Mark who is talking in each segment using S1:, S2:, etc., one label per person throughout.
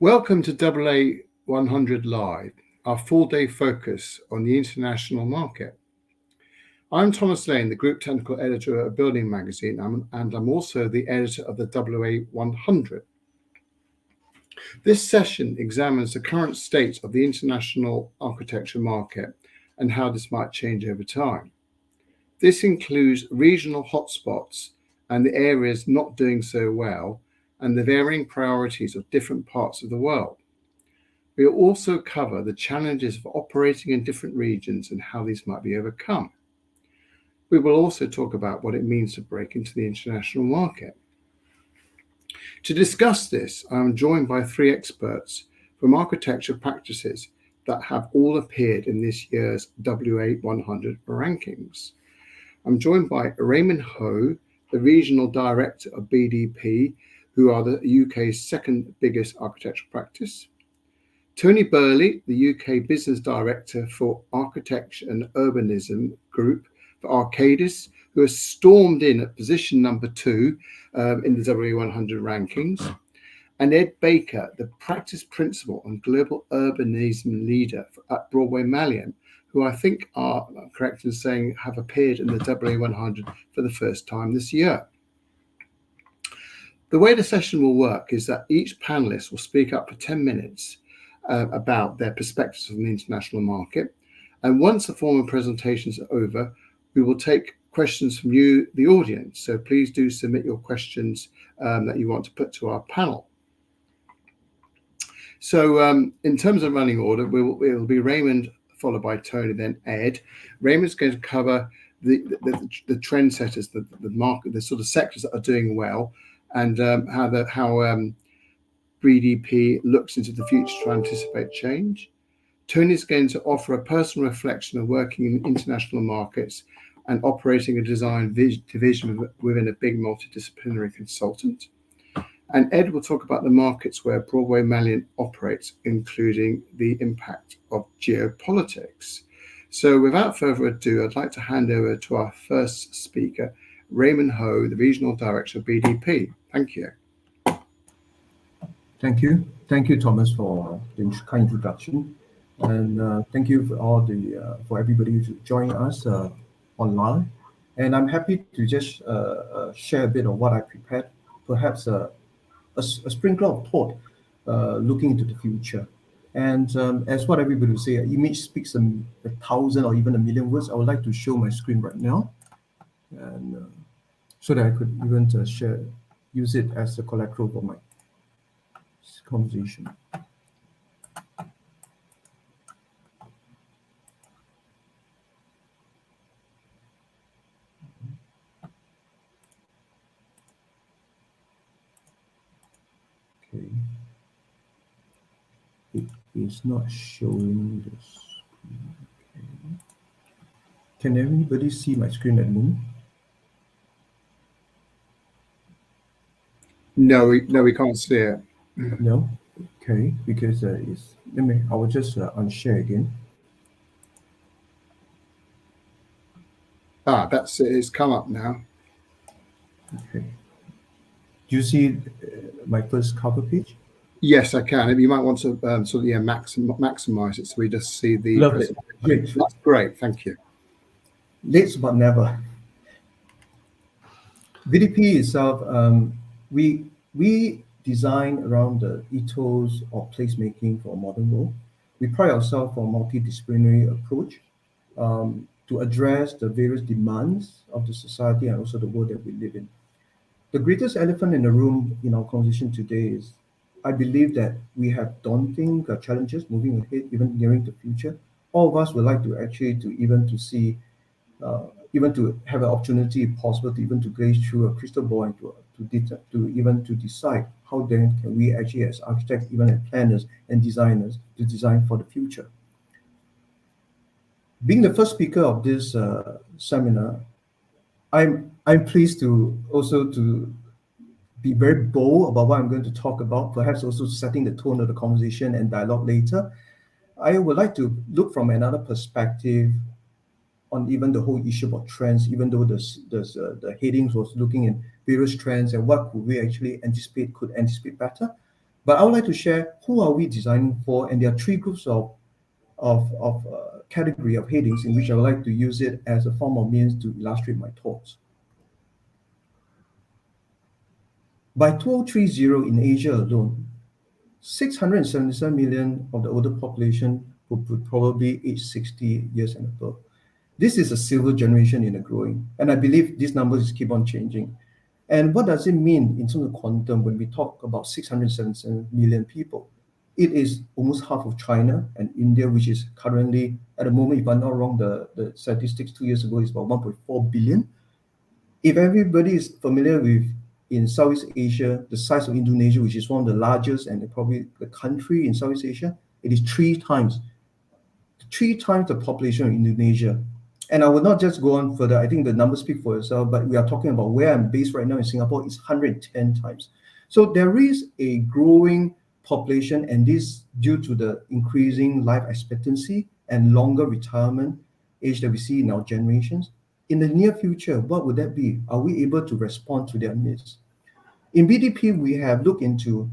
S1: Welcome to AA 100 Live, our full-day focus on the international market. I'm Thomas Lane, the Group Technical Editor of Building Magazine, and I'm also the editor of the AA 100. This session examines the current state of the international architecture market and how this might change over time. This includes regional hotspots and the areas not doing so well, and the varying priorities of different parts of the world. We will also cover the challenges of operating in different regions and how these might be overcome. We will also talk about what it means to break into the international market. To discuss this, I am joined by three experts from architecture practices that have all appeared in this year's WA 100 rankings. I'm joined by Raymond Ho, the Regional Director of BDP, who are the UK's second biggest architectural practice. Tony Burley, the UK Business Director for Architecture and Urbanism Group for Arcadis, who has stormed in at position number 2 in the W100 rankings. And Ed Baker, the Practice Principal and Global Urbanism Leader at Broadway Malyon, who I think are correct in saying have appeared in the W100 for the first time this year. The way the session will work is that each panelist will speak up for 10 minutes about their perspectives on the international market. And once the formal presentations are over, we will take questions from you, the audience. So please do submit your questions that you want to put to our panel. So in terms of running order, it will be Raymond followed by Tony, then Ed. Raymond's going to cover the trendsetters, the market, the sort of sectors that are doing well, and how BDP looks into the future to anticipate change. Tony's going to offer a personal reflection of working in international markets and operating a design division within a big multidisciplinary consultant. And Ed will talk about the markets where Broadway Malyon operates, including the impact of geopolitics. So without further ado, I'd like to hand over to our first speaker, Raymond Ho, the Regional Director of BDP. Thank you.
S2: Thank you. Thank you, Thomas, for the kind introduction. And thank you for everybody to join us online. And I'm happy to just share a bit of what I prepared, perhaps a sprinkle of thought looking into the future. And as what everybody would say, image speaks 1,000 or even 1,000,000 words. I would like to show my screen right now, and so that I could even use it as a collateral for my conversation. Okay. It is not showing this. Okay. Can everybody see my screen at the moment?
S1: No, we can't see it.
S2: No? Okay, because I will just unshare again.
S1: That's it. It's come up now.
S2: Okay. Do you see my first cover page?
S1: Yes, I can. You might want to maximize it so we just see the.
S2: Lovely. Great.
S1: That's great. Thank you.
S2: Late but never. BDP itself, we design around the ethos of placemaking for a modern world. We pride ourselves on a multidisciplinary approach to address the various demands of the society and also the world that we live in. The greatest elephant in the room in our conversation today is, I believe that we have daunting challenges moving ahead, even nearing the future. All of us would like to actually even to have an opportunity possible to even to gaze through a crystal ball and to decide how then can we actually as architects, even as planners and designers, to design for the future. Being the first speaker of this seminar, I'm pleased to also to be very bold about what I'm going to talk about, perhaps also setting the tone of the conversation and dialogue later. I would like to look from another perspective on even the whole issue about trends, even though the headings was looking in various trends and what could we actually could anticipate better. But I would like to share who are we designing for, and there are three groups of category of headings in which I would like to use it as a form of means to illustrate my thoughts. By 2030 in Asia alone, 677 million of the older population would probably age 60 years and above. This is a silver generation in a growing, and I believe these numbers keep on changing. And what does it mean in terms of quantum when we talk about 677 million people? It is almost half of China and India, which is currently, at the moment, if I'm not wrong, the statistics 2 years ago is about 1.4 billion. If everybody is familiar with in Southeast Asia, the size of Indonesia, which is one of the largest and probably the country in Southeast Asia, it is three times the population of Indonesia. And I will not just go on further. I think the numbers speak for itself, but we are talking about where I'm based right now in Singapore is 110 times. So there is a growing population, and this due to the increasing life expectancy and longer retirement age that we see in our generations. In the near future, what would that be? Are we able to respond to their needs? In BDP, we have looked into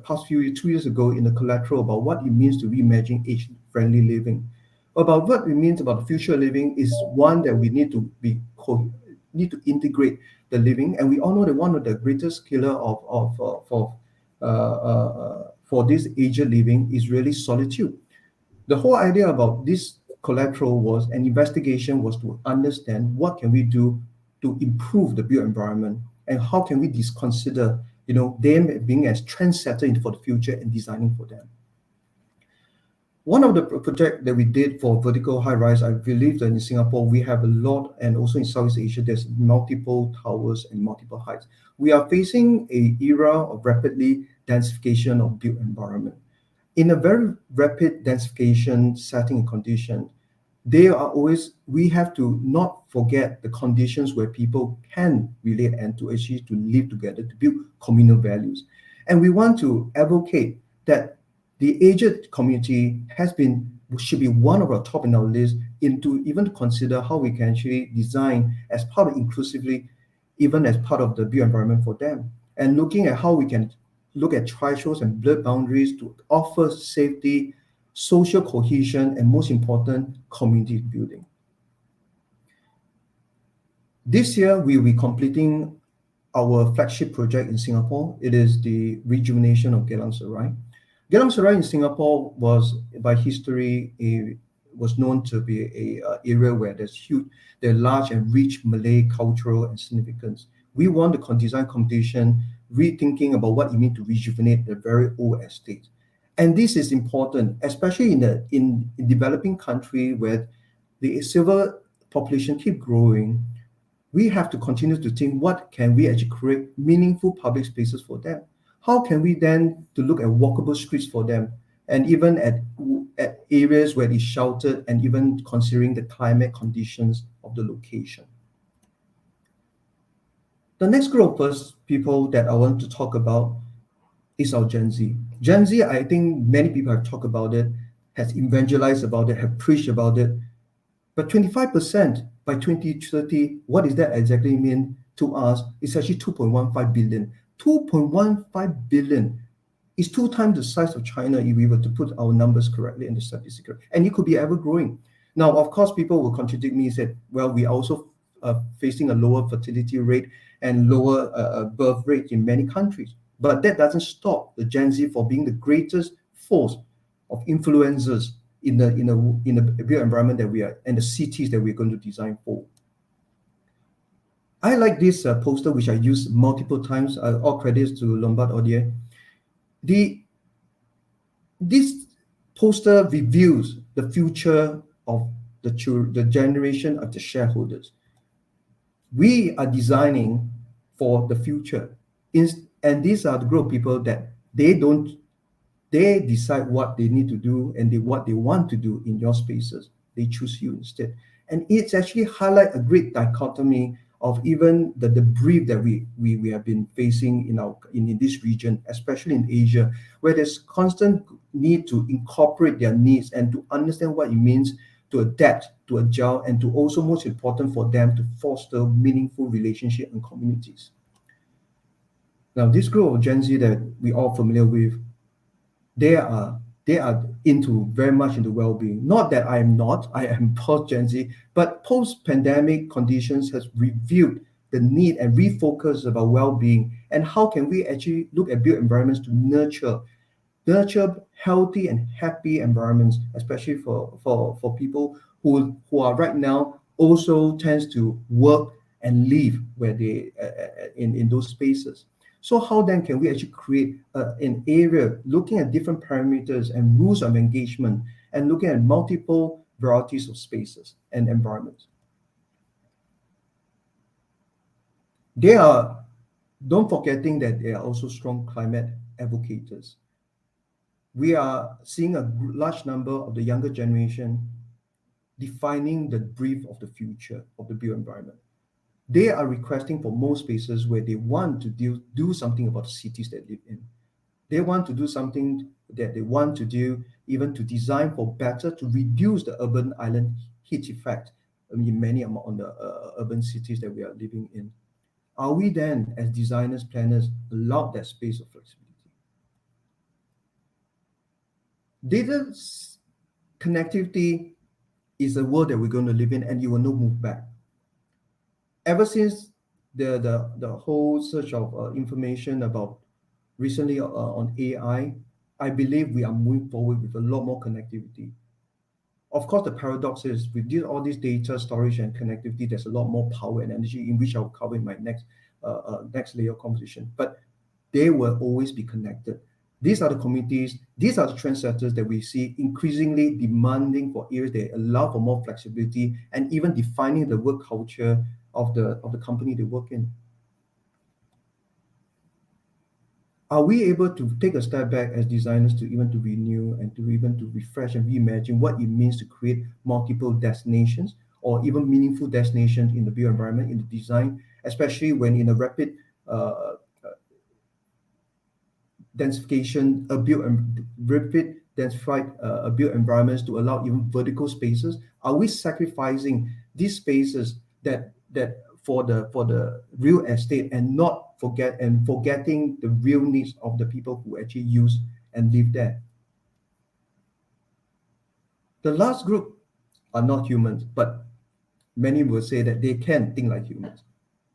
S2: past 2 years ago in the collateral about what it means to reimagine age-friendly living. About what it means about the future living is one that we need to need to integrate the living, and we all know that one of the greatest killer for this aged living is really solitude. The whole idea about this collateral was an investigation was to understand what can we do to improve the built environment, and how can we consider them being as trendsetter for the future and designing for them. One of the project that we did for vertical high rise, I believe that in Singapore we have a lot, and also in Southeast Asia there's multiple towers and multiple heights. We are facing a era of rapidly densification of built environment. In a very rapid densification setting and condition, we have to not forget the conditions where people can relate and to actually to live together, to build communal values. And we want to advocate that the aged community should be one of our top in our list, into even consider how we can actually design as part of inclusively, even as part of the built environment for them. And looking at how we can look at thresholds and blurred boundaries to offer safety, social cohesion, and most important, community building. This year, we will be completing our flagship project in Singapore. It is the rejuvenation of Geylang Serai. Geylang Serai in Singapore was, by history, was known to be a area where there's large and rich Malay cultural and significance. We want the design competition rethinking about what it means to rejuvenate the very old estate. And this is important, especially in developing country where the silver population keep growing. We have to continue to think, what can we actually create meaningful public spaces for them? How can we then to look at walkable streets for them, and even at areas where it's sheltered, and even considering the climate conditions of the location. The next group of people that I want to talk about is our Gen Z. Gen Z, I think many people have talked about it, has evangelized about it, have preached about it. But 25% by 2030, what does that exactly mean to us? It's actually 2.15 billion. 2.15 billion is 2 times the size of China if we were to put our numbers correctly in the statistics. And it could be ever growing. Now, of course, people will contradict me and say, well, we are also facing a lower fertility rate and lower birth rate in many countries. But that doesn't stop the Gen Z for being the greatest force of influencers in the built environment that we are, and the cities that we're going to design for. I like this poster, which I use multiple times. All credits to Lombard Odier. This poster reveals the future of the generation of the shareholders. We are designing for the future, and these are the group of people that they decide what they need to do and what they want to do in your spaces. They choose you instead. And it's actually highlight a great dichotomy of even the brief that we have been facing in this region, especially in Asia, where there's constant need to incorporate their needs and to understand what it means to adapt, to agile, and to also, most important for them, to foster meaningful relationship and communities. Now, this group of Gen Z that we all familiar with, they are they are into very much into well-being. Not that I am not, I am post Gen Z, but post-pandemic conditions has revealed the need and refocus about well-being and how can we actually look at built environments to nurture healthy and happy environments, especially for people who are right now also tends to work and live where they in those spaces. So how then can we actually create an area looking at different parameters and rules of engagement and looking at multiple varieties of spaces and environments? They are, don't forgetting that they are also strong climate advocates. We are seeing a large number of the younger generation defining the brief of the future of the built environment. They are requesting for more spaces where they want to do something about the cities they live in. They want to do something that they want to do, even to design for better, to reduce the urban island heat effect in many on the urban cities that we are living in. Are we then, as designers, planners, allowed that space of flexibility? Data connectivity is the world that we're going to live in, and you will not move back. Ever since the whole search of information about recently on I believe we are moving forward with a lot more connectivity. Of course, the paradox is with all this data storage and connectivity, there's a lot more power and energy, in which I'll cover in my next layer of conversation. But they will always be connected. These are the communities, these are the trendsetters that we see increasingly demanding for areas that allow for more flexibility and even defining the work culture of the company they work in. Are we able to take a step back as designers to even to renew and to even to refresh and reimagine what it means to create multiple destinations or even meaningful destinations in the built environment, in the design, especially when in a rapid densification, rapid densified built environments to allow even vertical spaces? Are we sacrificing these spaces that for the real estate and not forgetting the real needs of the people who actually use and live there? The last group are not humans, but many will say that they can think like humans.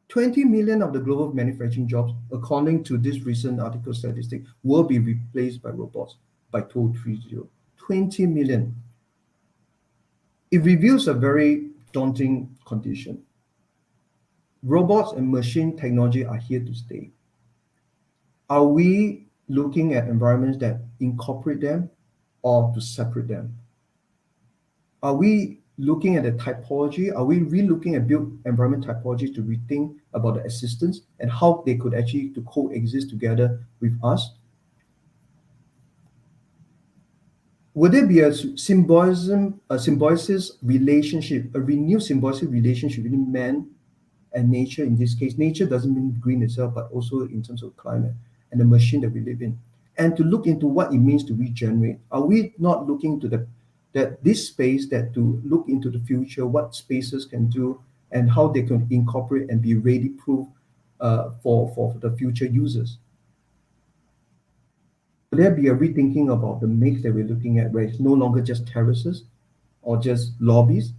S2: 20 million of the global manufacturing jobs, according to this recent article statistic, will be replaced by robots by 2030. 20 million. It reveals a very daunting condition. Robots and machine technology are here to stay. Are we looking at environments that incorporate them or to separate them? Are we looking at the typology? Are we re-looking at built environment typology to rethink about the assistance and how they could actually to coexist together with us? Would there be a symbiosis relationship, a renewed symbiosis relationship between man and nature in this case? Nature doesn't mean green itself, but also in terms of climate and the machine that we live in. And to look into what it means to regenerate. Are we not looking to this space that to look into the future, what spaces can do and how they can incorporate and be ready proof for the future users? Will there be a rethinking about the mix that we're looking at where it's no longer just terraces or just lobbies?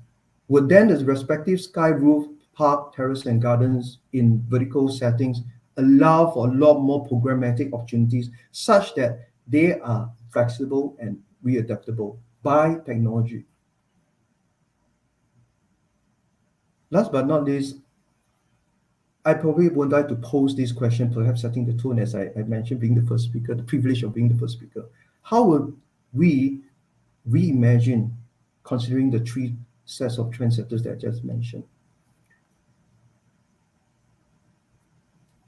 S2: Would then the respective sky roof, park, terrace, and gardens in vertical settings allow for a lot more programmatic opportunities such that they are flexible and readaptable by technology? Last but not least, I probably would like to pose this question, perhaps setting the tone as I mentioned, being the first speaker, the privilege of being the first speaker. How would we reimagine considering the three sets of trendsetters that I just mentioned?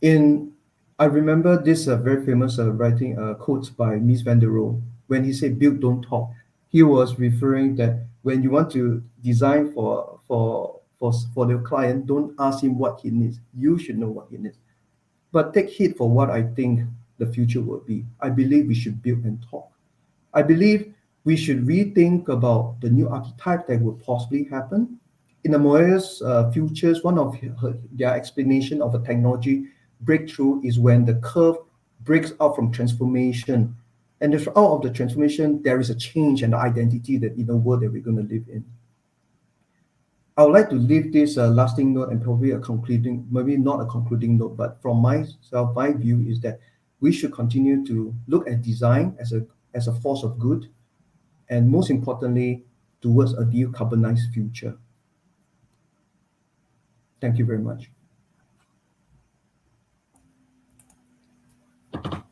S2: I remember this very famous writing quote by Mies van der Rohe. When he said "build, don't talk," he was referring that when you want to design for the client, don't ask him what he needs. You should know what he needs. But take heed for what I think the future will be. I believe we should build and talk. I believe we should rethink about the new archetype that will possibly happen. In the Moyer's futures, one of their explanation of a technology breakthrough is when the curve breaks out from transformation. And if out of the transformation, there is a change and identity that in the world that we're going to live in. I would like to leave this lasting note and probably a concluding, maybe not a concluding note, but from myself, my view is that we should continue to look at design as a force of good, and most importantly, towards a decarbonized future. Thank you very much.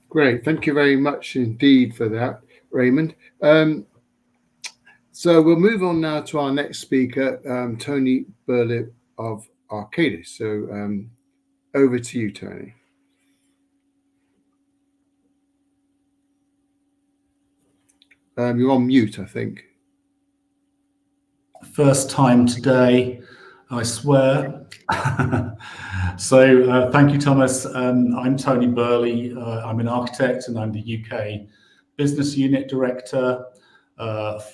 S1: Great. Thank you very much indeed for that, Raymond. So we'll move on now to our next speaker, Tony Burley of Arcadis. So over to you, Tony. You're on mute, I think.
S3: First time today, I swear. So thank you, Thomas. I'm Tony Burley. I'm an architect and I'm the UK Business Unit Director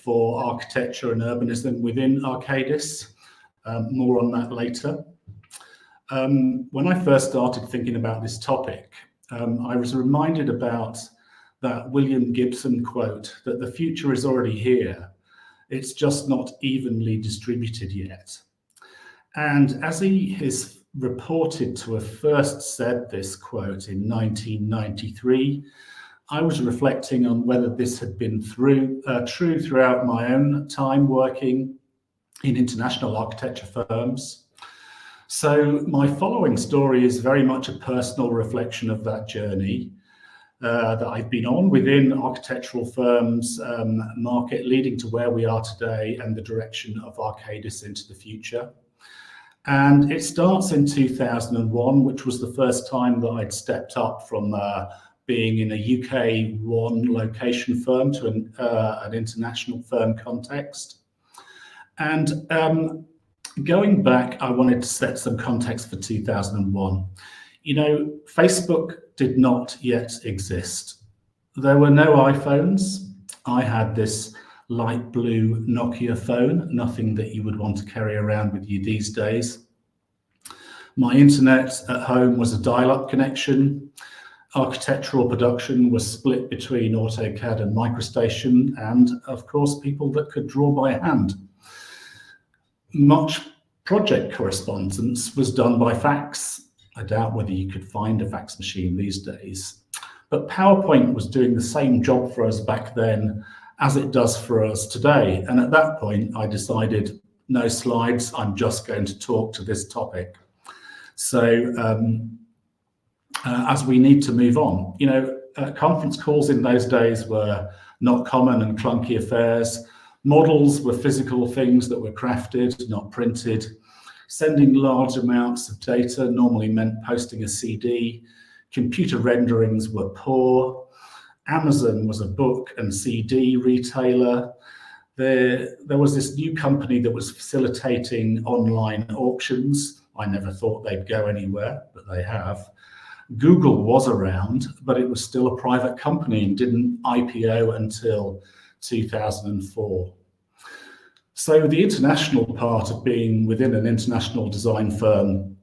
S3: for Architecture and Urbanism within Arcadis. More on that later. When I first started thinking about this topic, I was reminded about that William Gibson quote that the future is already here. It's just not evenly distributed yet. And as he is reported to have first said this quote in 1993, I was reflecting on whether this had been true throughout my own time working in international architecture firms. So my following story is very much a personal reflection of that journey that I've been on within architectural firms market, leading to where we are today and the direction of Arcadis into the future. And it starts in 2001, which was the first time that I'd stepped up from being in a UK one location firm to an international firm context. And going back, I wanted to set some context for 2001. You know, Facebook did not yet exist. There were no iPhones. I had this light blue Nokia phone, nothing that you would want to carry around with you these days. My internet at home was a dial-up connection. Architectural production was split between AutoCAD and MicroStation, and of course, people that could draw by hand. Much project correspondence was done by fax. I doubt whether you could find a fax machine these days. But PowerPoint was doing the same job for us back then as it does for us today. And at that point, I decided, no slides, I'm just going to talk to this topic. So as we need to move on, you know, conference calls in those days were not common and clunky affairs. Models were physical things that were crafted, not printed. Sending large amounts of data normally meant posting a CD. Computer renderings were poor. Amazon was a book and CD retailer. There was this new company that was facilitating online auctions. I never thought they'd go anywhere, but they have. Google was around, but it was still a private company and didn't IPO until 2004. So the international part of being within an international design firm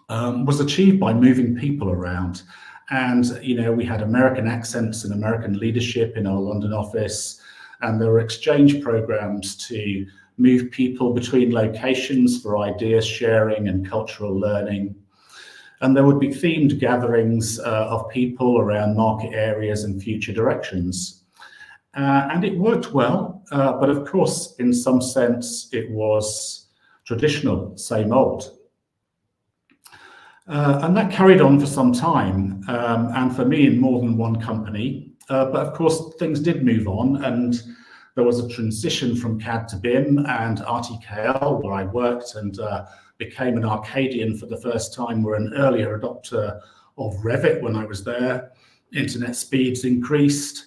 S3: was achieved by moving people around. And, you know, we had American accents and American leadership in our London office, and there were exchange programs to move people between locations for ideas sharing and cultural learning. And there would be themed gatherings of people around market areas and future directions. And it worked well, but of course, in some sense, it was traditional, same old. And that carried on for some time, and for me in more than one company. But of course, things did move on, and there was a transition from CAD to BIM and RTKL, where I worked and became an Arcadian for the first time. We're an earlier adopter of Revit when I was there. Internet speeds increased,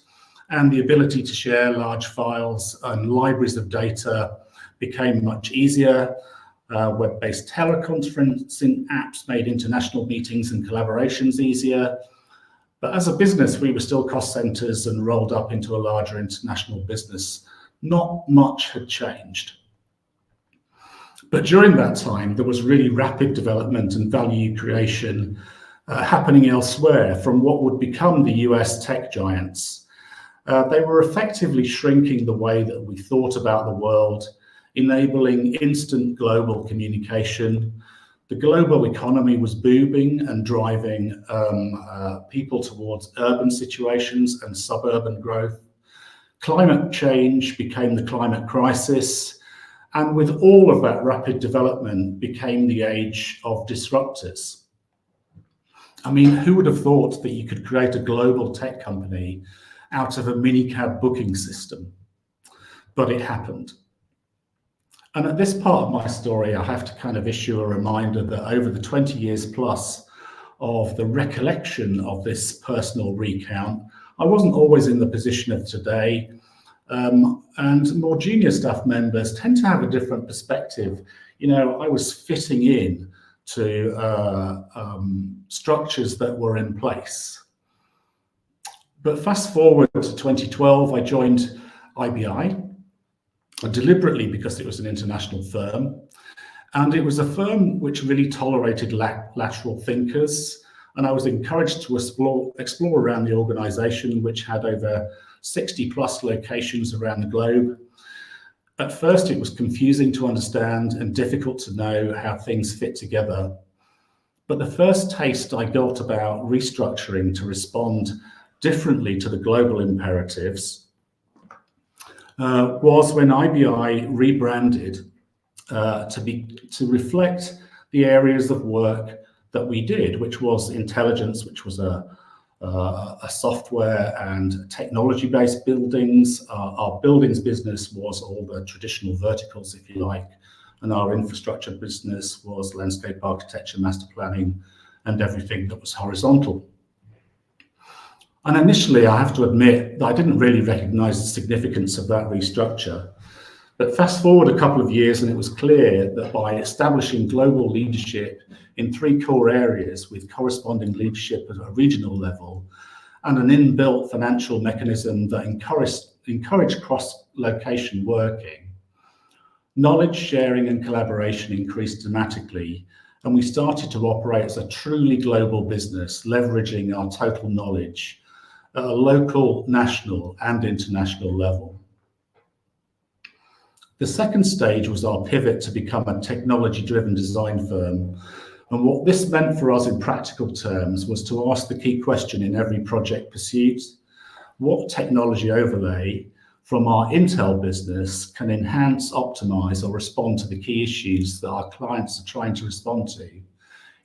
S3: and the ability to share large files and libraries of data became much easier. Web-based teleconferencing apps made international meetings and collaborations easier. But as a business, we were still cost centers and rolled up into a larger international business. Not much had changed. But during that time, there was really rapid development and value creation happening elsewhere from what would become the US tech giants. They were effectively shrinking the way that we thought about the world, enabling instant global communication. The global economy was booming and driving people towards urban situations and suburban growth. Climate change became the climate crisis, and with all of that rapid development became the age of disruptors. I mean, who would have thought that you could create a global tech company out of a minicab booking system? But it happened. And at this part of my story, I have to kind of issue a reminder that over the 20 years plus of the recollection of this personal recount, I wasn't always in the position of today. And more junior staff members tend to have a different perspective. You know, I was fitting in to structures that were in place. But fast forward to 2012, I joined IBI, deliberately because it was an international firm. And it was a firm which really tolerated lateral thinkers. And I was encouraged to explore around the organization, which had over 60 plus locations around the globe. At first, it was confusing to understand and difficult to know how things fit together. But the first taste I got about restructuring to respond differently to the global imperatives was when IBI rebranded to reflect the areas of work that we did, which was intelligence, which was a software and technology-based buildings. Our buildings business was all the traditional verticals, if you like, and our infrastructure business was landscape architecture, master planning, and everything that was horizontal. And initially, I have to admit that I didn't really recognize the significance of that restructure. But fast forward a couple of years, and it was clear that by establishing global leadership in 3 core areas with corresponding leadership at a regional level and an inbuilt financial mechanism that encouraged cross-location working, knowledge sharing and collaboration increased dramatically, and we started to operate as a truly global business, leveraging our total knowledge at a local, national, and international level. The second stage was our pivot to become a technology-driven design firm. And what this meant for us in practical terms was to ask the key question in every project pursuit: what technology overlay from our Intel business can enhance, optimize, or respond to the key issues that our clients are trying to respond to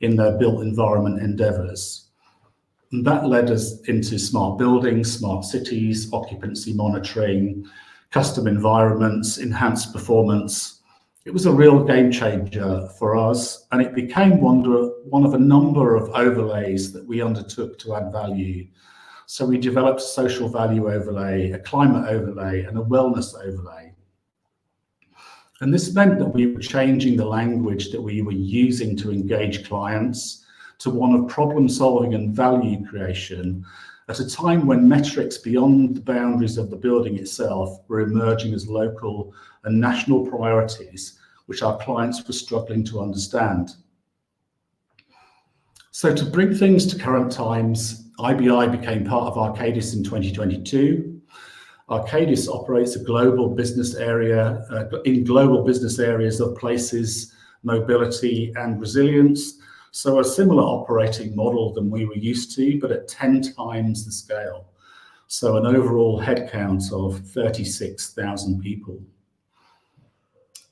S3: in their built environment endeavors? And that led us into smart buildings, smart cities, occupancy monitoring, custom environments, enhanced performance. It was a real game changer for us, and it became one of a number of overlays that we undertook to add value. So we developed a social value overlay, a climate overlay, and a wellness overlay. And this meant that we were changing the language that we were using to engage clients to one of problem solving and value creation at a time when metrics beyond the boundaries of the building itself were emerging as local and national priorities, which our clients were struggling to understand. So to bring things to current times, IBI became part of Arcadis in 2022. Arcadis operates a global business area in global business areas of places, mobility, and resilience. So a similar operating model than we were used to, but at 10 times the scale. So an overall headcount of 36,000 people.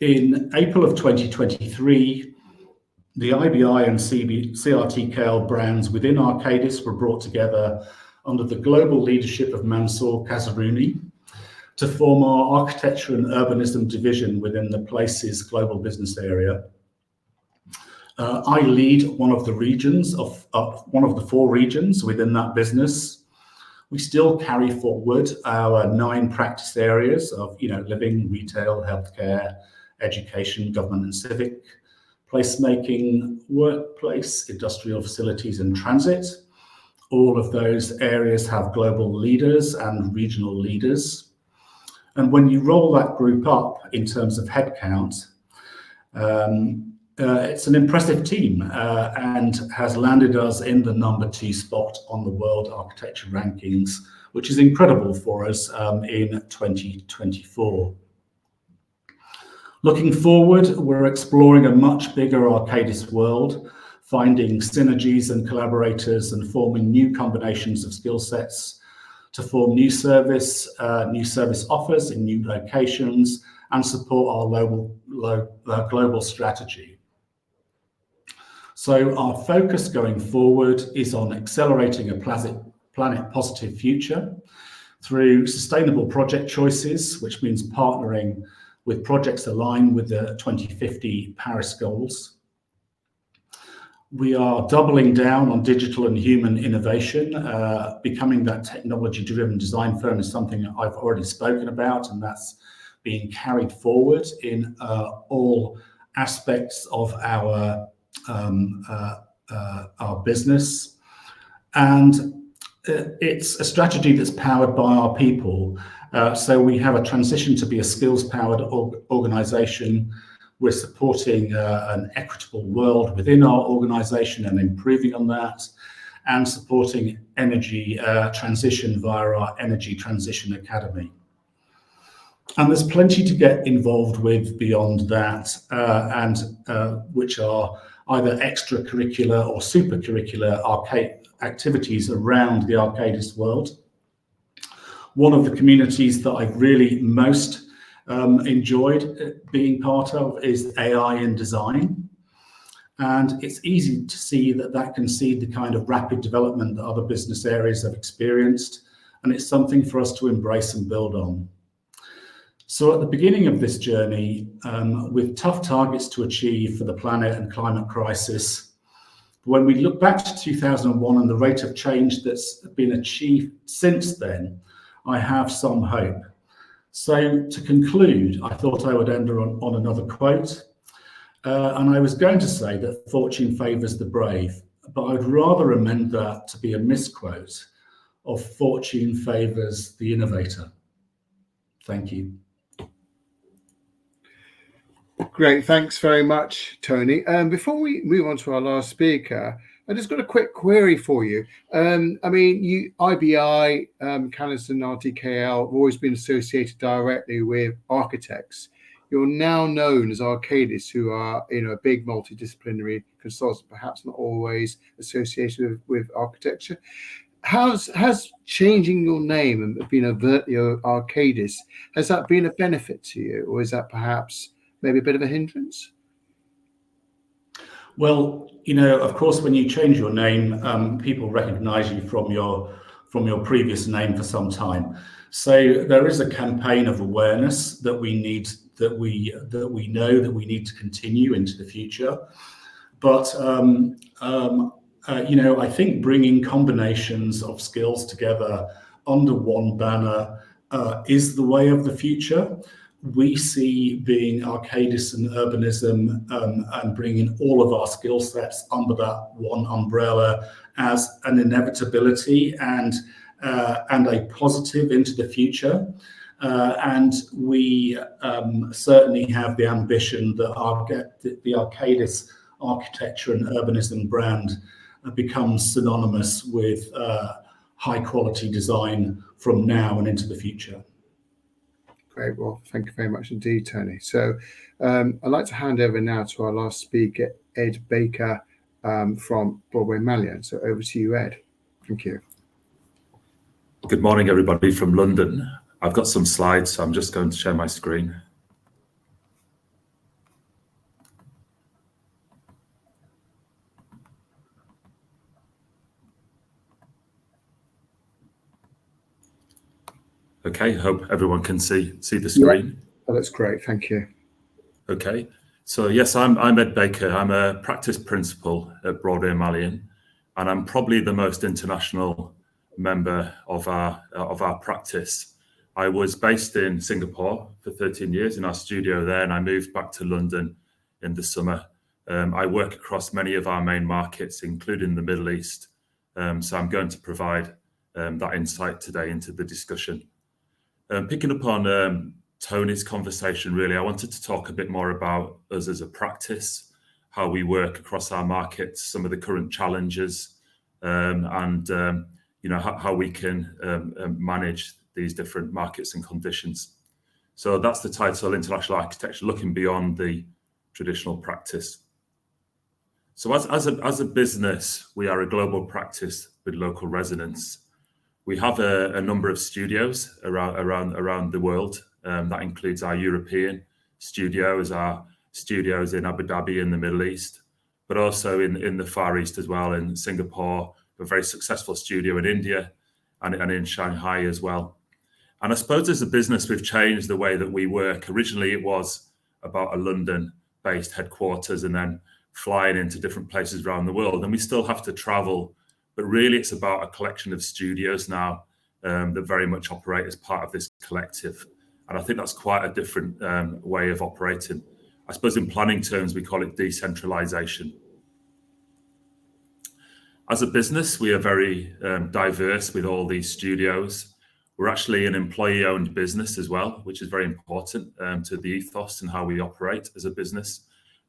S3: In April of 2023, the IBI and CRTKL brands within Arcadis were brought together under the global leadership of Mansour Kazarouni to form our architecture and urbanism division within the Places global business area. I lead one of the regions one of the 4 regions within that business. We still carry forward our 9 practice areas of, living, retail, healthcare, education, government and civic, placemaking, workplace, industrial facilities, and transit. All of those areas have global leaders and regional leaders. And when you roll that group up in terms of headcount, it's an impressive team and has landed us in the #2 spot on the World Architecture Rankings, which is incredible for us in 2024. Looking forward, we're exploring a much bigger Arcadis world, finding synergies and collaborators and forming new combinations of skill sets to form new service offers in new locations and support our global strategy. So our focus going forward is on accelerating a planet positive future through sustainable project choices, which means partnering with projects aligned with the 2050 Paris goals. We are doubling down on digital and human innovation. Becoming that technology-driven design firm is something I've already spoken about, and that's being carried forward in all aspects of our business. And it's a strategy that's powered by our people. So we have a transition to be a skills-powered organization. We're supporting an equitable world within our organization and improving on that, and supporting energy transition via our Energy Transition Academy. And there's plenty to get involved with beyond that, which are either extracurricular or supercurricular activities around the Arcadis world. One of the communities that I've really most enjoyed being part of is AI in design. And it's easy to see that can seed the kind of rapid development that other business areas have experienced. And it's something for us to embrace and build on. So at the beginning of this journey, with tough targets to achieve for the planet and climate crisis, when we look back to 2001 and the rate of change that's been achieved since then, I have some hope. So to conclude, I thought I would end on another quote. And I was going to say that fortune favours the brave, but I'd rather amend that to be a misquote of fortune favours the innovator. Thank you.
S1: Great, thanks very much, Tony. Before we move on to our last speaker, I just got a quick query for you. I mean, IBI, Callison, RTKL have always been associated directly with architects. You're now known as Arcadis, who are, a big multidisciplinary consultant, perhaps not always associated with architecture. Has changing your name and being overtly Arcadis, has that been a benefit to you, or is that perhaps maybe a bit of a hindrance?
S3: Well, of course, when you change your name, people recognize you from your previous name for some time. So there is a campaign of awareness that we know that we need to continue into the future. But I think bringing combinations of skills together under one banner is the way of the future. We see being Arcadis and urbanism and bringing all of our skill sets under that one umbrella as an inevitability and a positive into the future. And we certainly have the ambition that the Arcadis architecture and urbanism brand becomes synonymous with high quality design from now and into the future.
S1: Great. Well, thank you very much indeed, Tony. So I'd like to hand over now to our last speaker, Ed Baker from Broadway Malyon. So over to you, Ed. Thank you.
S4: Good morning, everybody from London. I've got some slides, so I'm just going to share my screen. Okay, hope everyone can see the screen.
S1: Yeah. Oh, that's great, thank you.
S4: Okay, so yes, I'm Ed Baker. I'm a practice principal at Broadway Malyon, and I'm probably the most international member of our practice. I was based in Singapore for 13 years in our studio there, and I moved back to London in the summer. I work across many of our main markets, including the Middle East. So I'm going to provide that insight today into the discussion. Picking up on Tony's conversation, really, I wanted to talk a bit more about us as a practice how we work across our markets, some of the current challenges, and how we can manage these different markets and conditions. So that's the title, International Architecture, looking beyond the traditional practice. So as a business, we are a global practice with local resonance. We have a number of studios around the world. That includes our European studios, our studios in Abu Dhabi in the Middle East, but also in the Far East as well, in Singapore, a very successful studio in India, and in Shanghai as well. And I suppose as a business, we've changed the way that we work. Originally, it was about a London-based headquarters and then flying into different places around the world. And we still have to travel, but really it's about a collection of studios now that very much operate as part of this collective. And I think that's quite a different way of operating. I suppose in planning terms, we call it decentralization. As a business, we are very diverse with all these studios. We're actually an employee-owned business as well, which is very important to the ethos and how we operate as a business.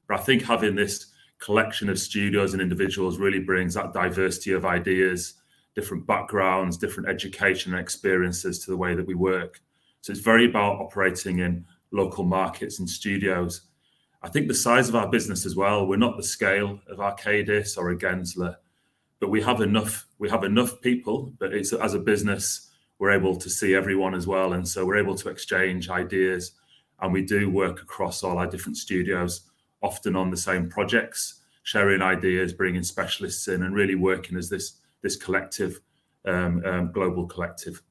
S4: But I think having this collection of studios and individuals really brings that diversity of ideas, different backgrounds, different education and experiences to the way that we work. So it's very about operating in local markets and studios. I think the size of our business as well, we're not the scale of Arcadis or a Gensler, but we have enough people, but it's, as a business, we're able to see everyone as well. And so we're able to exchange ideas, and we do work across all our different studios, often on the same projects, sharing ideas, bringing specialists in, and really working as this collective, global collective.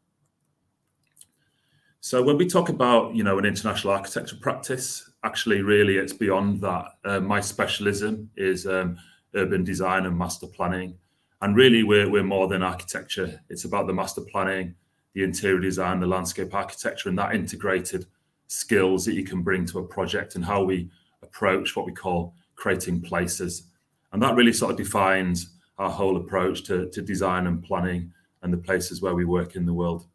S4: So when we talk about, an international architecture practice, actually, really, it's beyond that. My specialism is urban design and master planning. And really, we're more than architecture. It's about the master planning, the interior design, the landscape architecture, and that integrated skills that you can bring to a project and how we approach what we call creating places. And that really sort of defines our whole approach to design and planning and the places where we work in the world.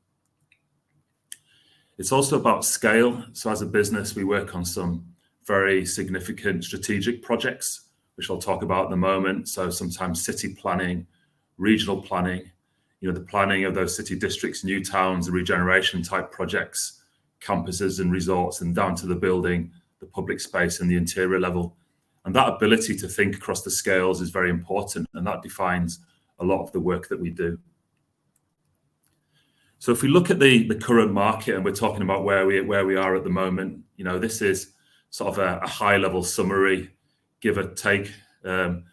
S4: It's also about scale. So as a business, we work on some very significant strategic projects, which I'll talk about in a moment. So sometimes city planning, regional planning, the planning of those city districts, new towns, and regeneration type projects, campuses and resorts, and down to the building, the public space and the interior level. And that ability to think across the scales is very important, and that defines a lot of the work that we do. So if we look at the current market, and we're talking about where we are at the moment, this is sort of a high level summary, give or take, on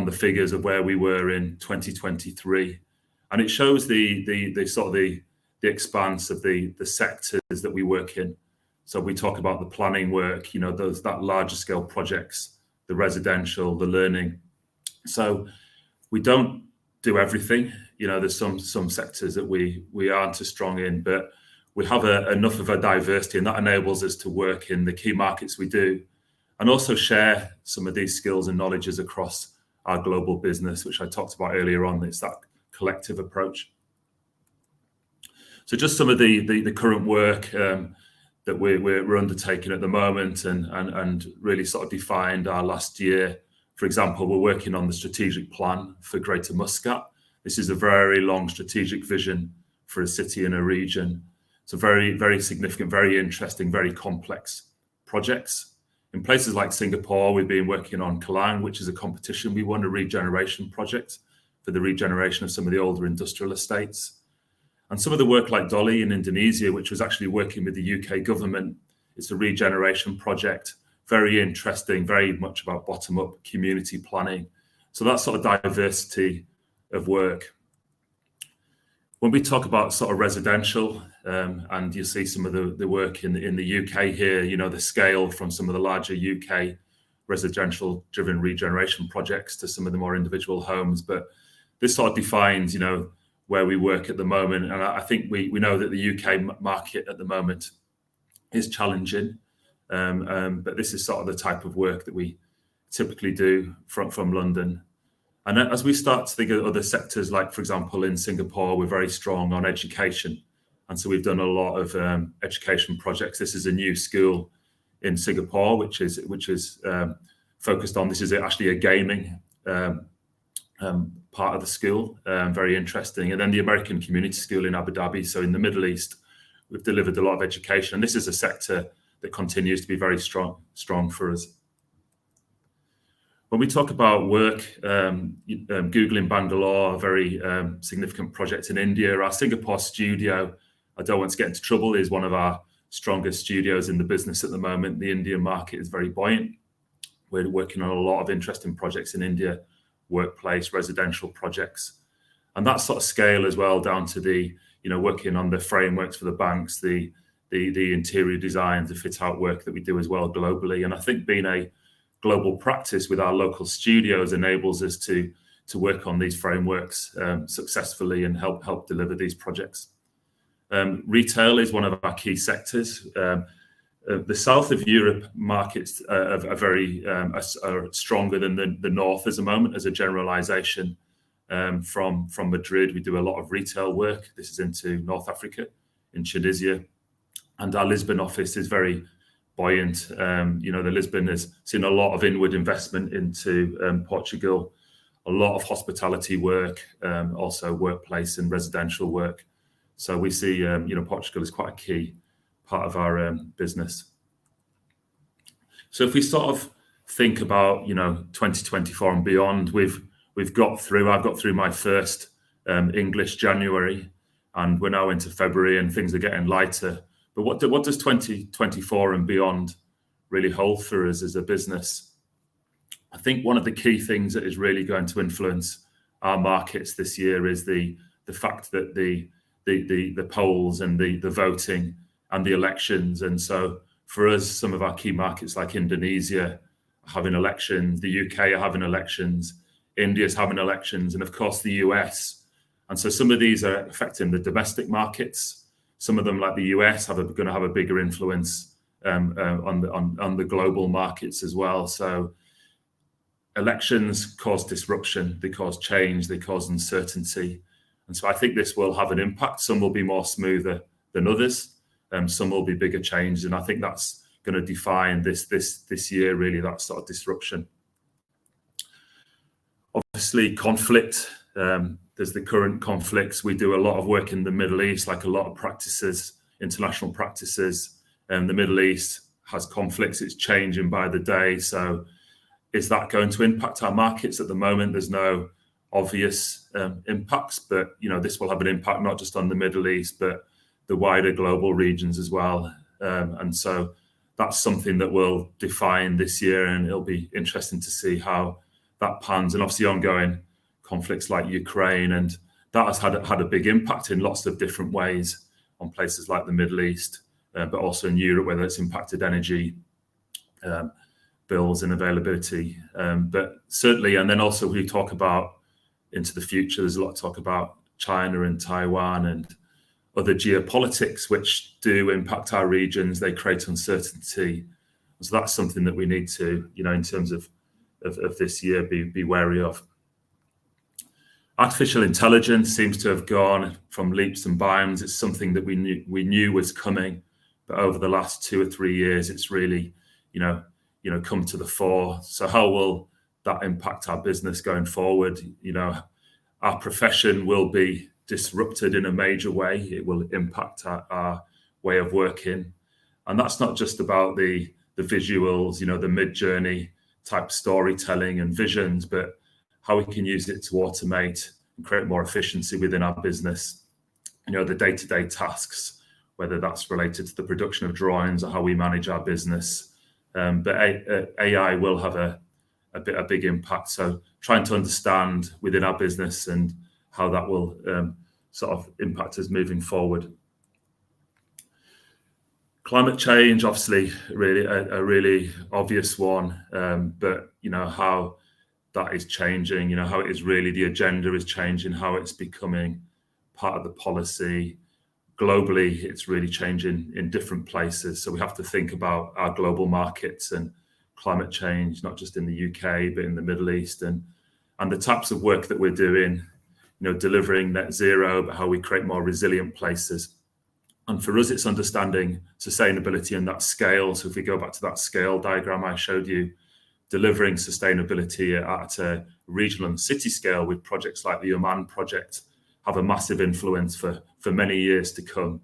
S4: the figures of where we were in 2023, and it shows the expanse of the sectors that we work in. So we talk about the planning work, that larger scale projects, the residential, the learning. So we don't do everything. There's some sectors that we aren't as strong in, but we have enough of a diversity, and that enables us to work in the key markets we do, and also share some of these skills and knowledges across our global business, which I talked about earlier on. It's that collective approach. So just some of the current work that we're undertaking at the moment, and really sort of defined our last year. For example, we're working on the strategic plan for Greater Muscat. This is a very long strategic vision for a city and a region. So very, very significant, very interesting, very complex projects. In places like Singapore, we've been working on Kelang, which is a competition. We won a regeneration project for the regeneration of some of the older industrial estates. And some of the work like Dolly in Indonesia, which was actually working with the UK government, it's a regeneration project. Very interesting, very much about bottom-up community planning. So that sort of diversity of work. When we talk about sort of residential, and you see some of the work in the UK here, the scale from some of the larger UK residential-driven regeneration projects to some of the more individual homes. But this sort of defines, where we work at the moment. And I think we know that the UK market at the moment is challenging. But this is sort of the type of work that we typically do from London. And as we start to think of other sectors, like, for example, in Singapore, we're very strong on education. And so we've done a lot of education projects. This is a new school in Singapore, which is focused on. This is actually a gaming part of the school, very interesting. And then the American Community School in Abu Dhabi. So in the Middle East, we've delivered a lot of education. And this is a sector that continues to be very strong for us. When we talk about work, Google in Bangalore, a very significant project in India. Our Singapore studio, I don't want to get into trouble, is one of our strongest studios in the business at the moment. The Indian market is very buoyant. We're working on a lot of interesting projects in India, workplace, residential projects. And that sort of scale as well, down to the, working on the frameworks for the banks, the interior design, the fit out work that we do as well globally. And I think being a global practice with our local studios enables us to work on these frameworks successfully and help deliver these projects. Retail is one of our key sectors. The south of Europe markets are stronger than the north at the moment, as a generalization. From Madrid, we do a lot of retail work. This is into North Africa, in Tunisia. And our Lisbon office is very buoyant. The Lisbon has seen a lot of inward investment into Portugal, a lot of hospitality work, also workplace and residential work. So we see, Portugal is quite a key part of our business. So if we sort of think about, 2024 and beyond, I've got through my first English January, and we're now into February and things are getting lighter. But what does 2024 and beyond really hold for us as a business? I think one of the key things that is really going to influence our markets this year is the fact that the polls and the voting and the elections. And so for us, some of our key markets like Indonesia are having elections, the UK are having elections, India's having elections, and of course the US. And so some of these are affecting the domestic markets. Some of them, like the US, are going to have a bigger influence on the global markets as well. So elections cause disruption, they cause change, they cause uncertainty. And so I think this will have an impact. Some will be more smoother than others, some will be bigger changes. And I think that's going to define this year, really, that sort of disruption. Obviously, conflict. There's the current conflicts. We do a lot of work in the Middle East, like a lot of practices, international practices. And the Middle East has conflicts. It's changing by the day. So is that going to impact our markets? At the moment, there's no obvious impacts, but this will have an impact not just on the Middle East, but the wider global regions as well. And so that's something that will define this year, and it'll be interesting to see how that pans. And obviously ongoing conflicts like Ukraine, and that has had a big impact in lots of different ways on places like the Middle East, but also in Europe, whether it's impacted energy bills and availability. But certainly, and then also we talk about into the future, there's a lot of talk about China and Taiwan and other geopolitics, which do impact our regions. They create uncertainty. So that's something that we need to, in terms of this year, be wary of. Artificial intelligence seems to have gone from leaps and bounds. It's something that we knew was coming, but over the last 2 or 3 years, it's really, come to the fore. So how will that impact our business going forward? Our profession will be disrupted in a major way. It will impact our way of working, and that's not just about the visuals, the mid-journey type storytelling and visions, but how we can use it to automate and create more efficiency within our business. The day-to-day tasks, whether that's related to the production of drawings or how we manage our business. But AI will have a big impact. So trying to understand within our business and how that will sort of impact us moving forward. Climate change, obviously, really a really obvious one, but how that is changing, how it is really the agenda is changing, how it's becoming part of the policy. Globally, it's really changing in different places. So we have to think about our global markets and climate change, not just in the UK, but in the Middle East, and the types of work that we're doing, delivering net zero, but how we create more resilient places. And for us, it's understanding sustainability and that scale. So if we go back to that scale diagram I showed you, delivering sustainability at a regional and city scale with projects like the Oman project have a massive influence for many years to come,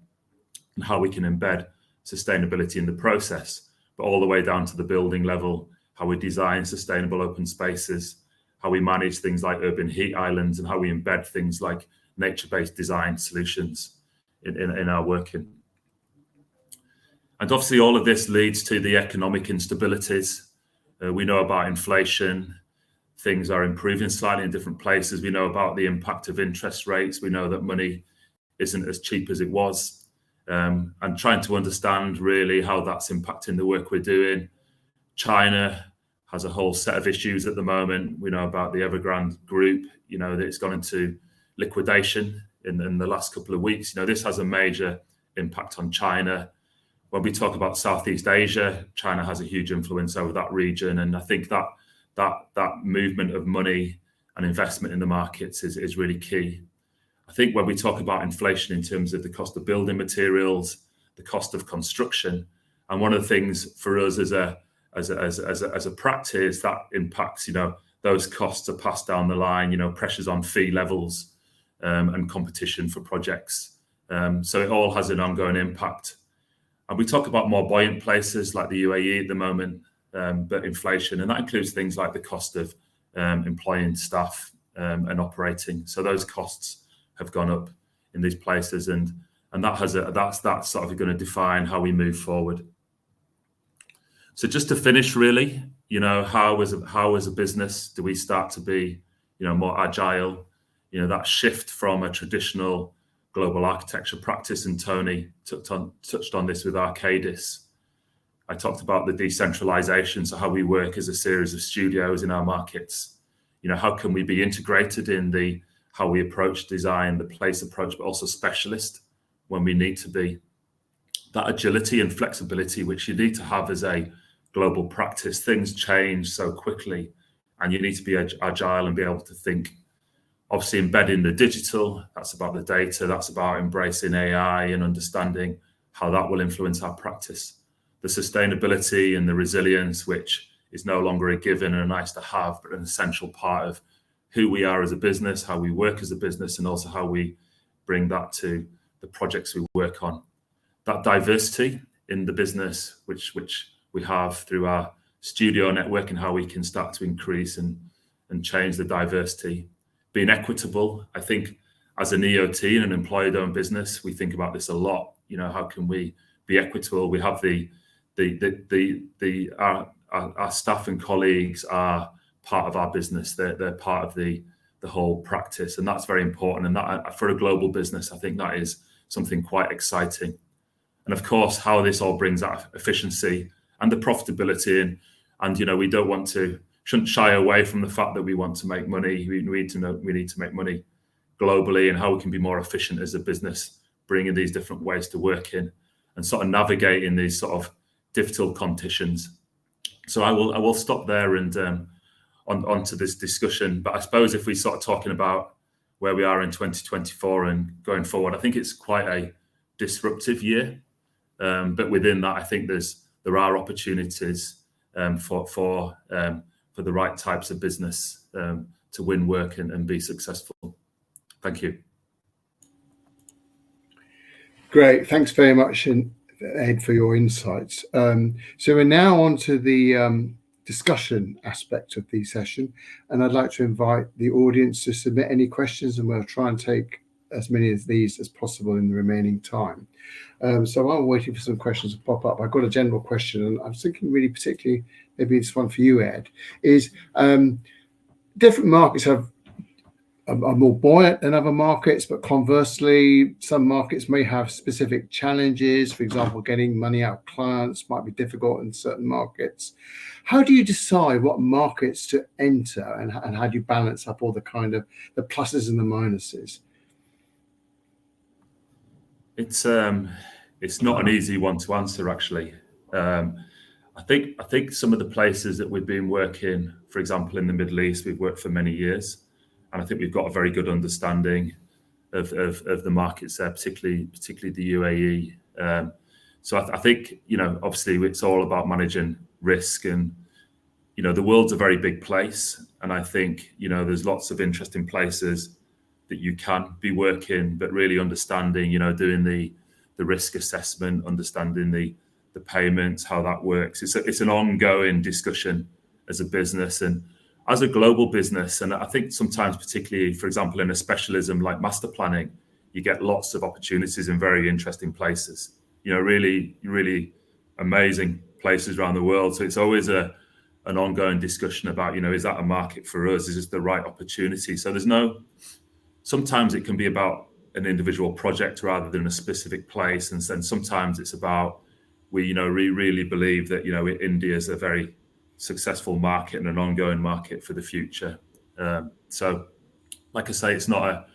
S4: and how we can embed sustainability in the process, but all the way down to the building level, how we design sustainable open spaces, how we manage things like urban heat islands, and how we embed things like nature-based design solutions in our working. And obviously all of this leads to the economic instabilities. We know about inflation. Things are improving slightly in different places. We know about the impact of interest rates. We know that money isn't as cheap as it was. And trying to understand really how that's impacting the work we're doing. China has a whole set of issues at the moment. We know about the Evergrande group, that it's gone into liquidation in the last couple of weeks. This has a major impact on China. When we talk about Southeast Asia, China has a huge influence over that region. And I think that movement of money and investment in the markets is really key. I think when we talk about inflation in terms of the cost of building materials, the cost of construction, and one of the things for us as a practice that impacts, those costs are passed down the line, pressures on fee levels and competition for projects. So it all has an ongoing impact. And we talk about more buoyant places like the UAE at the moment, but inflation, and that includes things like the cost of employing staff and operating. So those costs have gone up in these places, and that's sort of going to define how we move forward. So just to finish, really, how as a business do we start to be, more agile? That shift from a traditional global architecture practice, and Tony touched on this with Arcadis. I talked about the decentralization, so how we work as a series of studios in our markets. How can we be integrated in how we approach design, the place approach, but also specialist when we need to be. That agility and flexibility which you need to have as a global practice. Things change so quickly, and you need to be agile and be able to think. Obviously, embedding the digital, that's about the data, that's about embracing AI and understanding how that will influence our practice. The sustainability and the resilience, which is no longer a given and a nice to have, but an essential part of who we are as a business, how we work as a business, and also how we bring that to the projects we work on. That diversity in the business, which we have through our studio network, and how we can start to increase and change the diversity. Being equitable, I think as an EOT and an employer-owned business, we think about this a lot. How can we be equitable? We have our staff and colleagues are part of our business. They're part of the whole practice, and that's very important. And that for a global business, I think that is something quite exciting. And of course, how this all brings out efficiency and the profitability, and we shouldn't shy away from the fact that we want to make money. We need to make money globally, and how we can be more efficient as a business, bringing these different ways to work in and sort of navigating these sort of difficult conditions. So I will stop there and onto this discussion. But I suppose if we start talking about where we are in 2024 and going forward, I think it's quite a disruptive year. But within that, I think there are opportunities for the right types of business to win work and be successful. Thank you.
S1: Great. Thanks very much, Ed, for your insights. So we're now on to the discussion aspect of the session, and I'd like to invite the audience to submit any questions, and we'll try and take as many of these as possible in the remaining time. So while we're waiting for some questions to pop up, I've got a general question, and I was thinking really particularly, maybe this one for you, Ed, is different markets are more buoyant than other markets, but conversely, some markets may have specific challenges. For example, getting money out of clients might be difficult in certain markets. How do you decide what markets to enter, and how do you balance up all the kind of the pluses and the minuses?
S4: It's not an easy one to answer, actually. I think some of the places that we've been working, for example, in the Middle East, we've worked for many years, and I think we've got a very good understanding of the markets there, particularly the UAE. So I think obviously it's all about managing risk, and the world's a very big place, and I think there's lots of interesting places that you can be working, but really understanding, doing the risk assessment, understanding the payments, how that works. It's an ongoing discussion as a business and as a global business. And I think sometimes, particularly, for example, in a specialism like master planning, you get lots of opportunities in very interesting places, really, really amazing places around the world. So it's always an ongoing discussion about, is that a market for us? Is this the right opportunity? So sometimes it can be about an individual project rather than a specific place. And then sometimes it's about, we really believe that, India is a very successful market and an ongoing market for the future. So like I say, it's not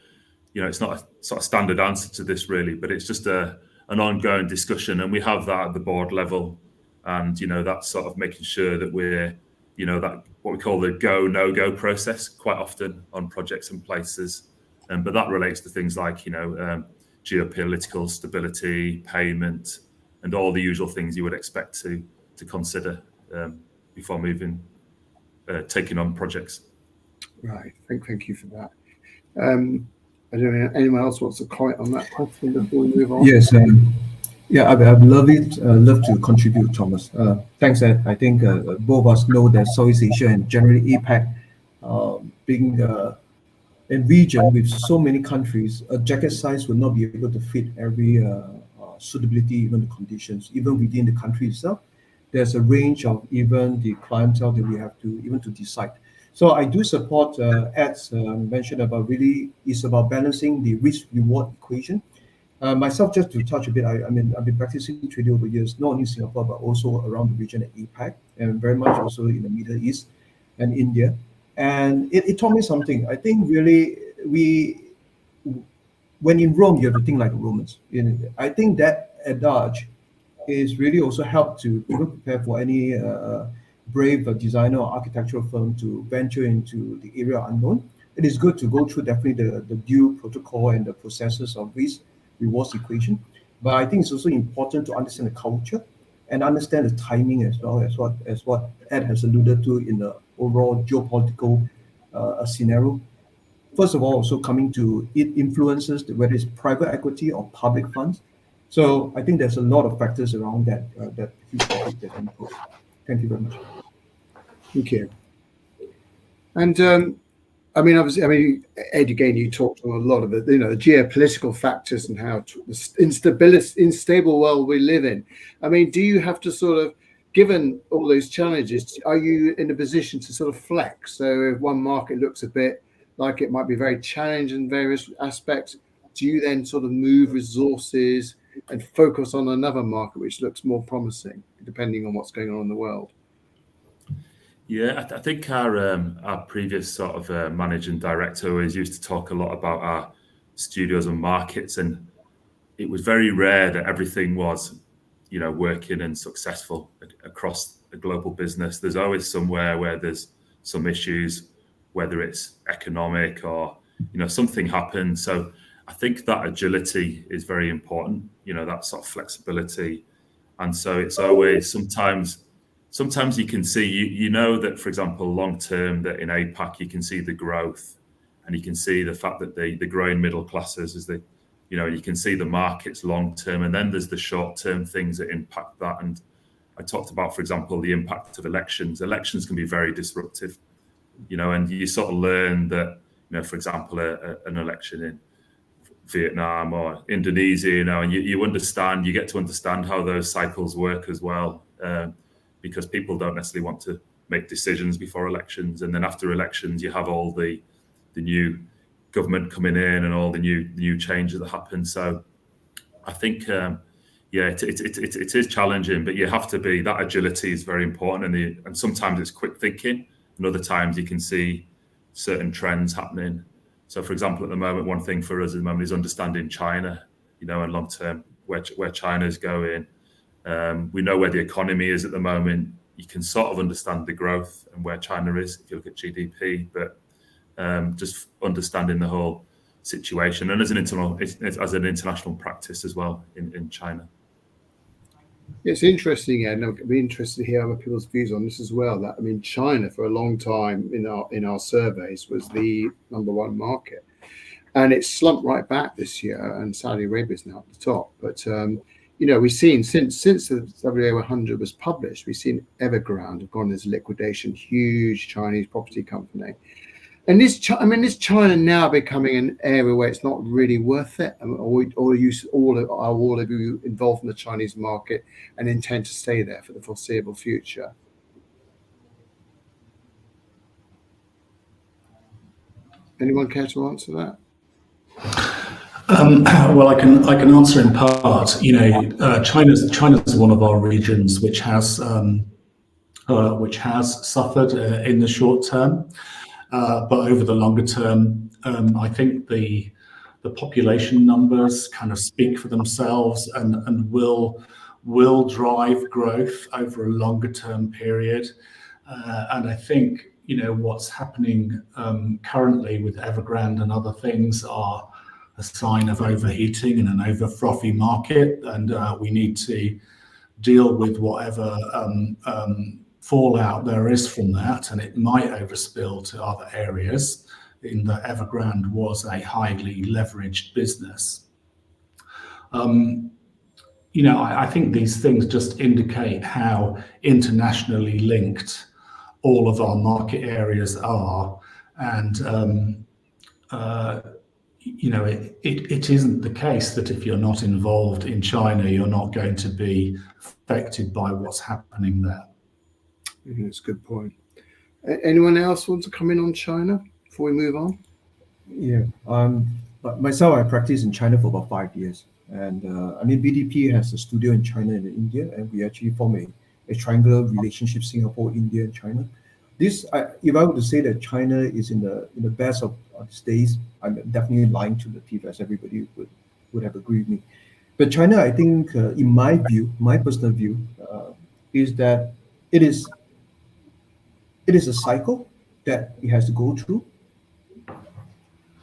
S4: a sort of standard answer to this really, but it's just an ongoing discussion. And we have that at the board level. And, that's sort of making sure that we're, that what we call the go, no go process quite often on projects and places. But that relates to things like, geopolitical stability, payment, and all the usual things you would expect to consider before taking on projects.
S1: Right. Thank you for that. I don't know, anyone else wants to comment on that question before we move on?
S2: Yes. I'd love to contribute, Thomas. Thanks, Ed. I think both of us know that Southeast Asia and generally APAC, being a region with so many countries, a jacket size will not be able to fit every suitability, even the conditions, even within the country itself. There's a range of even the clientele that we have to decide. So I do support Ed's mention about really it's about balancing the risk-reward equation. Myself, just to touch a bit, I've been practicing trading over years, not only in Singapore, but also around the region at APAC, and very much also in the Middle East and India. And it taught me something. I think really when in Rome, you have to think like the Romans. I think that adage is really also helped to prepare for any brave designer or architectural firm to venture into the area unknown. It is good to go through definitely the due protocol and the processes of risk rewards equation. But I think it's also important to understand the culture and understand the timing as well as what Ed has alluded to in the overall geopolitical scenario. First of all, also coming to it influences whether it's private equity or public funds. So I think there's a lot of factors around that huge topic that input. Thank you very much.
S1: Thank you. And obviously, Ed, again, you talked on a lot of it, the geopolitical factors and how the unstable world we live in. Do you have to sort of, given all those challenges, are you in a position to sort of flex? So if one market looks a bit like it might be very challenging in various aspects, do you then sort of move resources and focus on another market which looks more promising, depending on what's going on in the world?
S4: Yeah, I think our previous sort of managing director always used to talk a lot about our studios and markets, and it was very rare that everything was, working and successful across a global business. There's always somewhere where there's some issues, whether it's economic or, something happens. So I think that agility is very important, that sort of flexibility. And so it's always sometimes you can see, that, for example, long term, that in APAC, you can see the growth and you can see the fact that the growing middle classes is you can see the markets long term. And then there's the short term things that impact that. And I talked about, for example, the impact of elections. Elections can be very disruptive, and you sort of learn that, for example, an election in Vietnam or Indonesia, and you get to understand how those cycles work as well. Because people don't necessarily want to make decisions before elections, and then after elections you have all the new government coming in and all the new changes that happen. So I think it is challenging, but you have to be, that agility is very important, and sometimes it's quick thinking, and other times you can see certain trends happening. So for example, at the moment, one thing for us at the moment is understanding China, and long term where China is going. We know where the economy is at the moment. You can sort of understand the growth and where China is if you look at GDP, but just understanding the whole situation and as an international practice as well in China.
S1: It's interesting, and I'd be interested to hear other people's views on this as well. That I mean, China for a long time in our surveys was the #1 market, and it's slumped right back this year, and Saudi Arabia is now at the top. But we've seen since the WA100 was published, we've seen Evergrande have gone into liquidation, huge Chinese property company. And is China now becoming an area where it's not really worth it? Or are all of you involved in the Chinese market and intend to stay there for the foreseeable future? Anyone care to answer that?
S3: Well, I can answer in part. China's one of our regions which has suffered in the short term, but over the longer term, I think the population numbers kind of speak for themselves and will drive growth over a longer term period. And I think what's happening currently with Evergrande and other things are a sign of overheating and an over frothy market, and we need to deal with whatever fallout there is from that, and it might overspill to other areas. In that Evergrande was a highly leveraged business. I think these things just indicate how internationally linked all of our market areas are, and it isn't the case that if you're not involved in China, you're not going to be affected by what's happening there.
S1: That's a good point. Anyone else want to come in on China before we move on?
S2: Yeah. But myself, I practiced in China for about 5 years, and BDP has a studio in China and in India, and we actually form a triangular relationship: Singapore, India, and China. If I were to say that China is in the best of its days, I'm definitely lying to the teeth, as everybody would have agreed with me. But China, I think, in my view, my personal view, is that it is a cycle that it has to go through,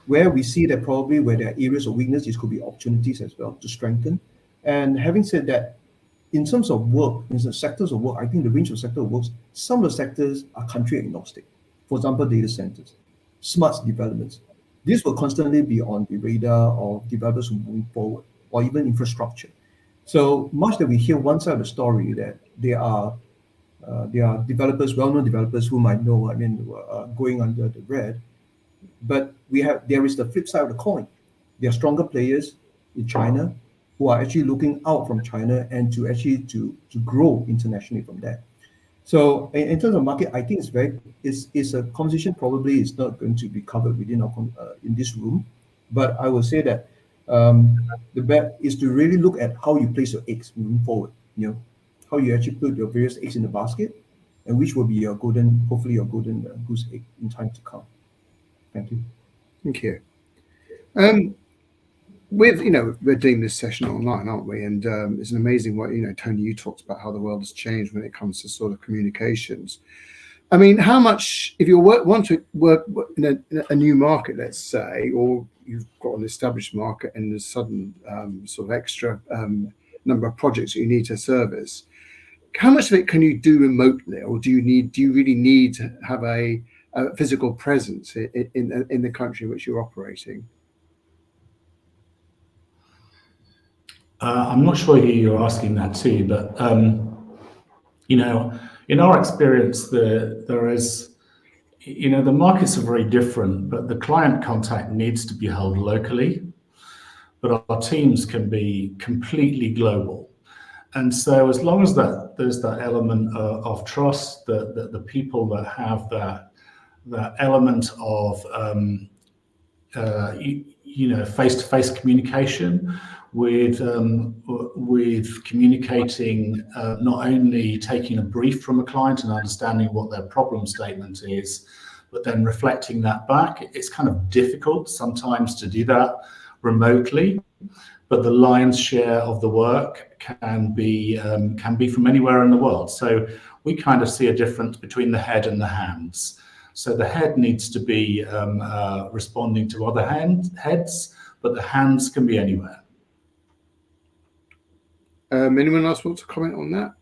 S2: where we see that probably where there are areas of weakness, these could be opportunities as well to strengthen. And having said that, in terms of work, in the sectors of work, I think the range of sector of works, some of the sectors are country agnostic. For example, data centers, smart developments. This will constantly be on the radar of developers moving forward, or even infrastructure. So much that we hear one side of the story that there are developers, well-known developers whom I know, going under the red. But there is the flip side of the coin. There are stronger players in China who are actually looking out from China and to grow internationally from there. So in terms of market, I think it's a conversation probably is not going to be covered within in this room. But I will say that the bet is to really look at how you place your eggs moving forward. How you actually put your various eggs in the basket, and which will be hopefully your golden goose egg in time to come. Thank you.
S1: Thank you. We're doing this session online, aren't we? And it's an amazing way. Tony, you talked about how the world has changed when it comes to sort of communications. I mean, how much, if you want to work in a new market, let's say, or you've got an established market and there's sudden sort of extra number of projects that you need to service, how much of it can you do remotely, or do you really need to have a physical presence in the country in which you're operating?
S3: I'm not sure who you're asking that to, but in our experience, there is, the markets are very different, but the client contact needs to be held locally, but our teams can be completely global. And so as long as there's that element of trust, that the people that have that element of face-to-face communication with communicating, not only taking a brief from a client and understanding what their problem statement is, but then reflecting that back. It's kind of difficult sometimes to do that remotely, but the lion's share of the work can be from anywhere in the world. So we kind of see a difference between the head and the hands. So the head needs to be responding to other heads, but the hands can be anywhere.
S1: Anyone else want to comment on that?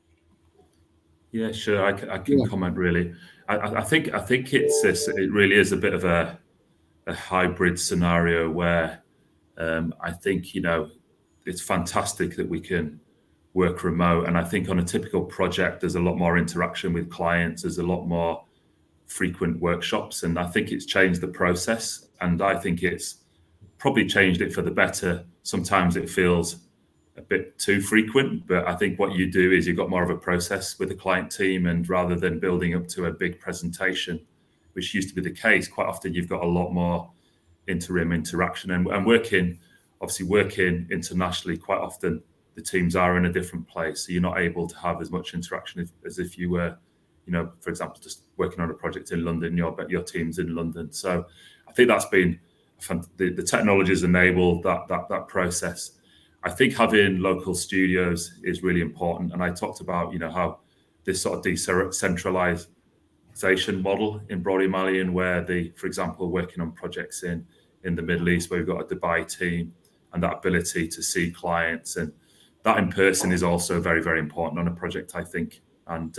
S4: Yeah, sure. I can comment really. I think it's this. It really is a bit of a hybrid scenario where I think it's fantastic that we can work remote, and I think on a typical project there's a lot more interaction with clients. There's a lot more frequent workshops, and I think it's changed the process, and I think it's probably changed it for the better. Sometimes it feels a bit too frequent, but I think what you do is you've got more of a process with the client team, and rather than building up to a big presentation, which used to be the case, quite often you've got a lot more interim interaction, and working internationally, quite often the teams are in a different place, so you're not able to have as much interaction as if you were, for example, just working on a project in London, your team's in London. So I think that's been the technology has enabled that process. I think having local studios is really important, and I talked about how this sort of decentralization model in Brody Malian, where for example, working on projects in the Middle East, where we've got a Dubai team, and that ability to see clients, and that in person is also very, very important on a project, I think. And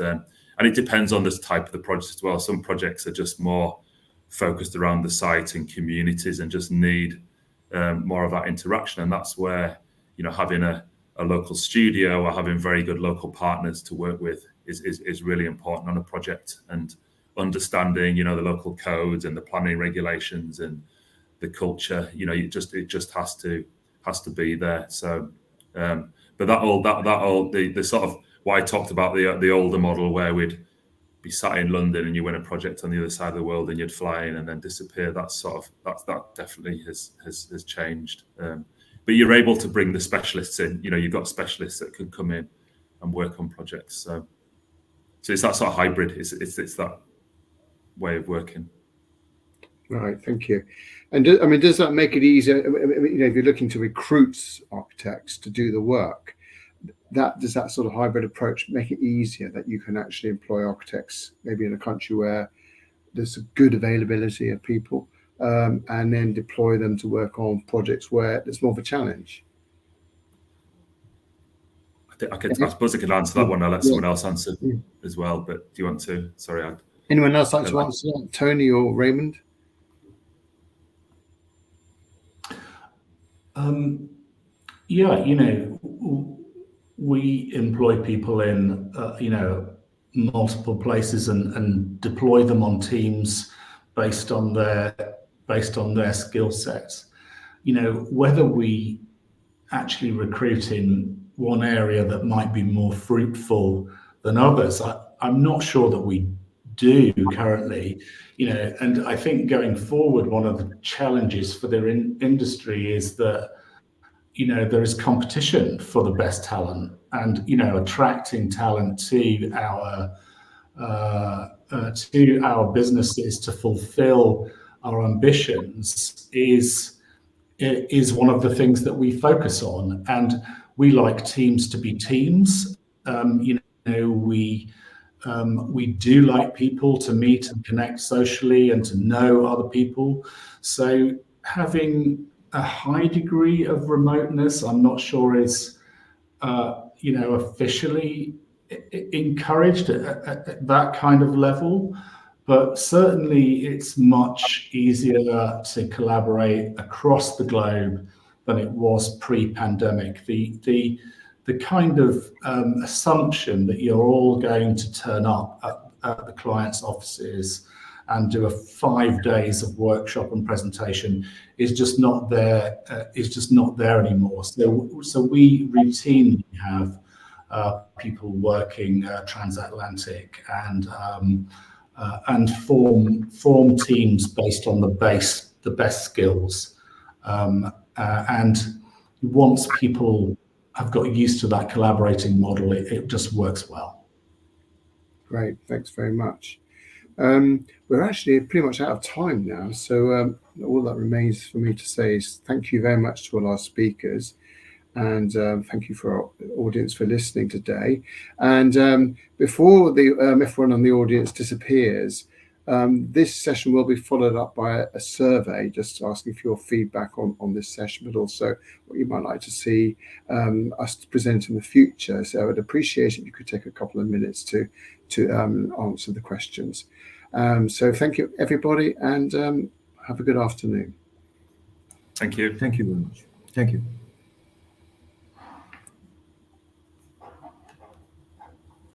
S4: it depends on the type of the project as well. Some projects are just more focused around the site and communities and just need more of that interaction, and that's where having a local studio or having very good local partners to work with is really important on a project, and understanding the local codes and the planning regulations and the culture. It just has to be there. So but the sort of why I talked about the older model, where we'd be sat in London and you win a project on the other side of the world and you'd fly in and then disappear. That definitely has changed. But you're able to bring the specialists in. You've got specialists that can come in and work on projects. So it's that sort of hybrid. It's that way of working.
S1: Right, thank you. And does that make it easier? If you're looking to recruit architects to do the work, does that sort of hybrid approach make it easier that you can actually employ architects maybe in a country where there's a good availability of people, and then deploy them to work on projects where there's more of a challenge?
S4: I suppose I can answer that one. I'll let someone else answer as well. But do you want to? Sorry.
S1: Anyone else like to answer that? Tony or Raymond?
S3: We employ people in multiple places and deploy them on teams based on their skill sets. Whether we actually recruit in one area that might be more fruitful than others, I'm not sure that we do currently. And I think going forward, one of the challenges for the industry is that there is competition for the best talent, and attracting talent to our businesses to fulfill our ambitions is one of the things that we focus on. And we like teams to be teams. We do like people to meet and connect socially and to know other people. So having a high degree of remoteness, I'm not sure is, officially encouraged at that kind of level, but certainly it's much easier to collaborate across the globe than it was pre-pandemic. The kind of assumption that you're all going to turn up at the client's offices and do 5 days of workshop and presentation is just not there. Anymore. So we routinely have people working transatlantic and form teams based on the best skills. And once people have got used to that collaborating model, it just works well.
S1: Great, thanks very much. We're actually pretty much out of time now, so all that remains for me to say is thank you very much to all our speakers, and thank you for our audience for listening today. And before everyone on the audience disappears, This session will be followed up by a survey, just asking for your feedback on this session, but also what you might like to see us present in the future. So I'd appreciate it if you could take a couple of minutes to answer the questions. So thank you, everybody, and have a good afternoon.
S4: Thank you.
S2: Thank you very much. Thank you.